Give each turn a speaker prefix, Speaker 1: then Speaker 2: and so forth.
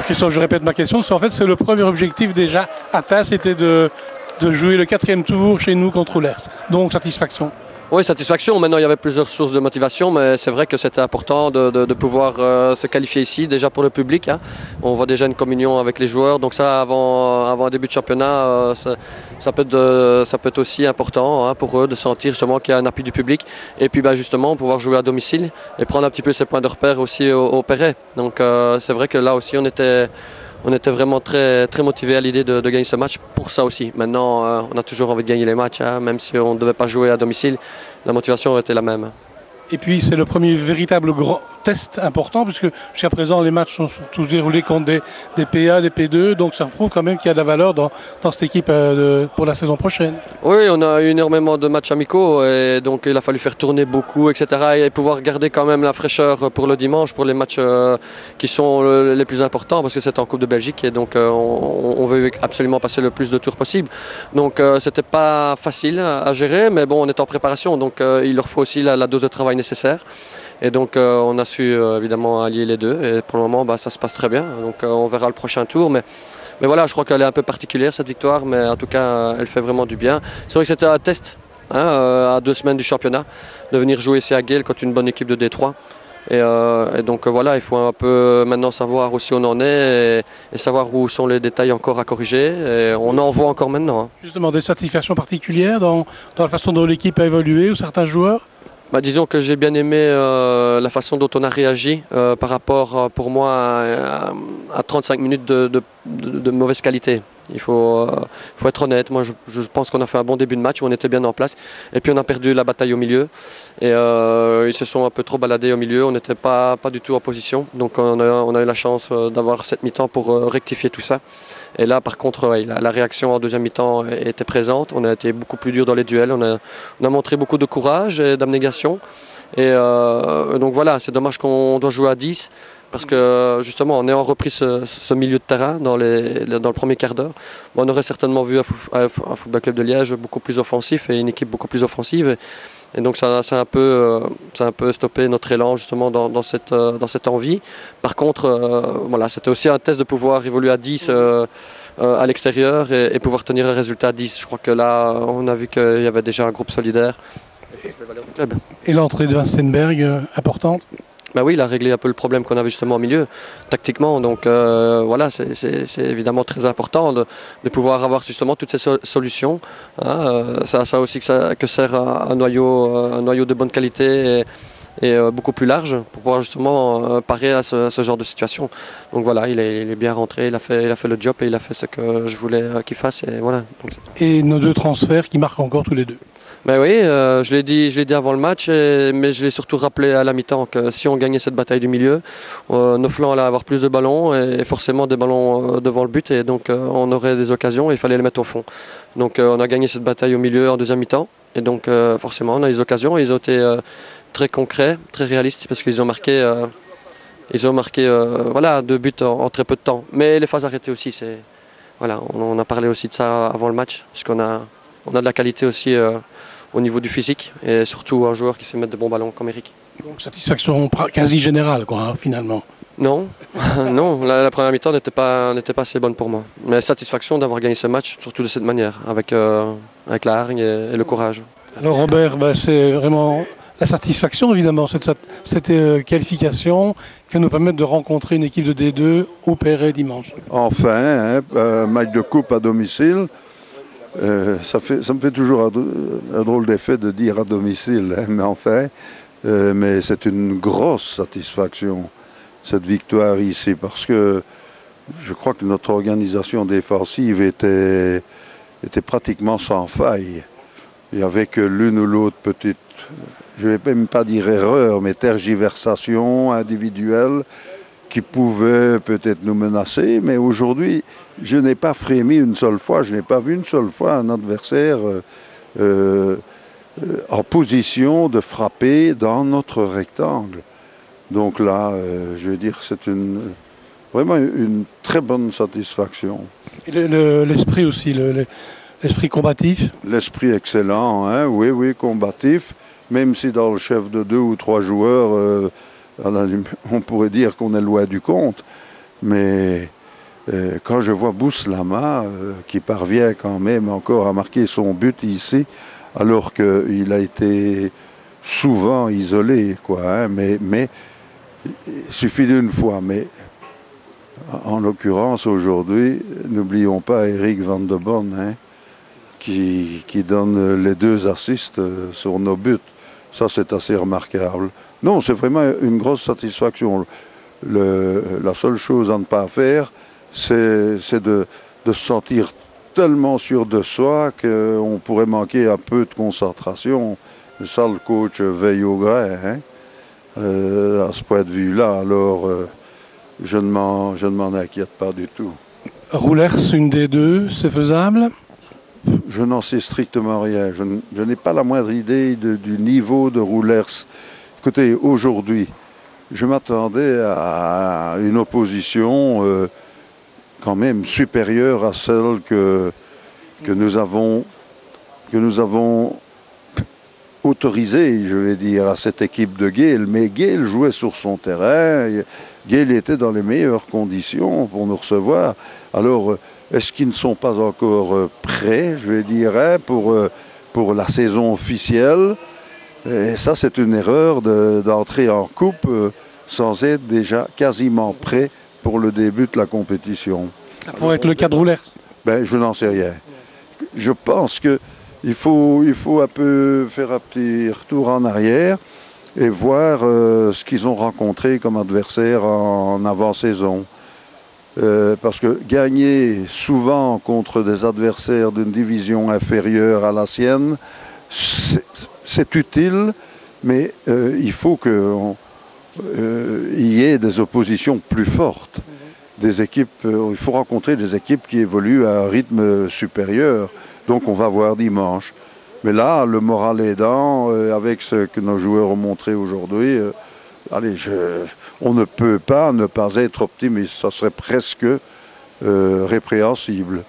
Speaker 1: Christophe, je répète ma question. En fait, c'est le premier objectif déjà atteint, c'était de jouer le 4e tour chez nous contre l'ERS. Donc, satisfaction.
Speaker 2: Oui, satisfaction. Maintenant, il y avait plusieurs sources de motivation, mais c'est vrai que c'était important de pouvoir se qualifier ici, déjà pour le public. Hein. On voit déjà une communion avec les joueurs, donc ça, avant un début de championnat, ça peut être aussi important, hein, pour eux de sentir justement qu'il y a un appui du public. Et puis justement, pouvoir jouer à domicile et prendre un petit peu ces points de repère aussi au Perret. Donc c'est vrai que là aussi, on était vraiment très, très motivés à l'idée de gagner ce match pour ça aussi. Maintenant, on a toujours envie de gagner les matchs, hein, même si on ne devait pas jouer à domicile, la motivation aurait été la même.
Speaker 1: Et puis c'est le premier véritable grand test important, puisque jusqu'à présent les matchs sont tous déroulés contre des PA, des P2, donc ça prouve quand même qu'il y a de la valeur dans cette équipe pour la saison prochaine.
Speaker 2: Oui, on a eu énormément de matchs amicaux et donc il a fallu faire tourner beaucoup, etc. Et pouvoir garder quand même la fraîcheur pour le dimanche, pour les matchs qui sont les plus importants, parce que c'est en Coupe de Belgique et donc on veut absolument passer le plus de tours possible. Donc c'était pas facile à gérer, mais bon, on est en préparation, donc il leur faut aussi la dose de travail nécessaire. Et donc on a su évidemment allier les deux et pour le moment ça se passe très bien. Donc on verra le prochain tour. Mais voilà, je crois qu'elle est un peu particulière cette victoire, mais en tout cas elle fait vraiment du bien. C'est vrai que c'était un test, hein, à 2 semaines du championnat, de venir jouer ici à Geel contre une bonne équipe de Détroit. Et donc voilà, il faut un peu maintenant savoir où on en est et savoir où sont les détails encore à corriger. Et on en voit encore maintenant. Hein.
Speaker 1: Justement, des satisfactions particulières dans la façon dont l'équipe a évolué ou certains joueurs?
Speaker 2: Disons que j'ai bien aimé la façon dont on a réagi par rapport, pour moi, à 35 minutes de mauvaise qualité. Il faut être honnête. Moi, je pense qu'on a fait un bon début de match où on était bien en place. Et puis on a perdu la bataille au milieu. Et ils se sont un peu trop baladés au milieu. On n'était pas du tout en position. Donc on a eu la chance d'avoir cette mi-temps pour rectifier tout ça. Et là, par contre, la réaction en deuxième mi-temps était présente. On a été beaucoup plus dur dans les duels. On a montré beaucoup de courage et d'abnégation. Et donc voilà, c'est dommage qu'on doit jouer à 10. Parce que justement, en ayant repris ce milieu de terrain dans le premier quart d'heure, on aurait certainement vu un Football Club de Liège beaucoup plus offensif et une équipe beaucoup plus offensive. Et donc ça a un peu stoppé notre élan justement dans cette envie. Par contre, voilà, c'était aussi un test de pouvoir évoluer à 10 à l'extérieur et pouvoir tenir un résultat à 10. Je crois que là, on a vu qu'il y avait déjà un groupe solidaire. Et ça se fait valer au club.
Speaker 1: Et l'entrée de Vincenberg, importante?
Speaker 2: Oui, il a réglé un peu le problème qu'on avait justement au milieu, tactiquement. Donc voilà, c'est évidemment très important de pouvoir avoir justement toutes ces solutions. Hein. Ça aussi que sert un noyau de bonne qualité et beaucoup plus large pour pouvoir justement parer à ce genre de situation. Donc voilà, il est bien rentré, il a fait le job et il a fait ce que je voulais qu'il fasse. Et voilà.
Speaker 1: Et nos 2 transferts qui marquent encore tous les 2.
Speaker 2: Oui, je l'ai dit avant le match, mais je l'ai surtout rappelé à la mi-temps que si on gagnait cette bataille du milieu, nos flancs allaient avoir plus de ballons et forcément des ballons devant le but et donc on aurait des occasions et il fallait les mettre au fond. Donc on a gagné cette bataille au milieu en deuxième mi-temps et donc forcément on a des occasions et ils ont été très concrets, très réalistes parce qu'ils ont marqué, voilà, 2 buts en très peu de temps. Mais les phases arrêtées aussi, voilà, on a parlé aussi de ça avant le match parce qu'on a de la qualité aussi au niveau du physique et surtout un joueur qui sait mettre de bons ballons comme Eric.
Speaker 1: Donc satisfaction quasi générale quoi, hein, finalement.
Speaker 2: Non, non, la première mi-temps n'était pas assez bonne pour moi. Mais satisfaction d'avoir gagné ce match, surtout de cette manière, avec la hargne et le courage.
Speaker 1: Alors Robert, c'est vraiment la satisfaction évidemment, cette qualification qui nous permet de rencontrer une équipe de D2 au Perret dimanche.
Speaker 3: Enfin, match de coupe à domicile. Ça me fait toujours un drôle d'effet de dire à domicile, hein, mais enfin, mais c'est une grosse satisfaction, cette victoire ici, parce que je crois que notre organisation défensive était pratiquement sans faille. Il n'y avait que l'une ou l'autre petite, je ne vais même pas dire erreur, mais tergiversation individuelle qui pouvait peut-être nous menacer, mais aujourd'hui, je n'ai pas frémi une seule fois, je n'ai pas vu une seule fois un adversaire en position de frapper dans notre rectangle. Donc là, je veux dire, c'est vraiment une très bonne satisfaction.
Speaker 1: Et l'esprit aussi, l'esprit combatif?
Speaker 3: L'esprit excellent, hein, oui, combatif, même si dans le chef de 2 ou 3 joueurs, on pourrait dire qu'on est loin du compte, mais Quand je vois Bouslama, qui parvient quand même encore à marquer son but ici, alors qu'il a été souvent isolé, quoi, hein, mais il suffit d'une fois. Mais en l'occurrence, aujourd'hui, n'oublions pas Eric Van de Bonn, hein, qui donne les 2 assists sur nos buts. Ça, c'est assez remarquable. Non, c'est vraiment une grosse satisfaction. La seule chose à ne pas faire, c'est de se sentir tellement sûr de soi qu'on pourrait manquer un peu de concentration. Ça, le coach veille au grain, hein, à ce point de vue-là. Alors, je ne m'en inquiète pas du tout.
Speaker 1: Roulers, une des 2, c'est faisable?
Speaker 3: Je n'en sais strictement rien. Je n'ai pas la moindre idée du niveau de Roulers. Écoutez, aujourd'hui, je m'attendais à une opposition quand même supérieure à celle que nous avons autorisée, je vais dire, à cette équipe de Gaël. Mais Gaël jouait sur son terrain. Gaël était dans les meilleures conditions pour nous recevoir. Alors, est-ce qu'ils ne sont pas encore prêts, je vais dire, hein, pour la saison officielle? Et ça, c'est une erreur d'entrer en coupe sans être déjà quasiment prêt pour le début de la compétition.
Speaker 1: Ça pourrait être le cas de Roulers.
Speaker 3: Ben, je n'en sais rien. Je pense qu'il faut un peu faire un petit retour en arrière et voir ce qu'ils ont rencontré comme adversaire en avant-saison. Parce que gagner souvent contre des adversaires d'une division inférieure à la sienne, c'est utile, mais il faut qu'il y ait des oppositions plus fortes. Des équipes, il faut rencontrer des équipes qui évoluent à un rythme supérieur. Donc on va voir dimanche. Mais là, le moral aidant, avec ce que nos joueurs ont montré aujourd'hui, on ne peut pas ne pas être optimiste. Ça serait presque répréhensible.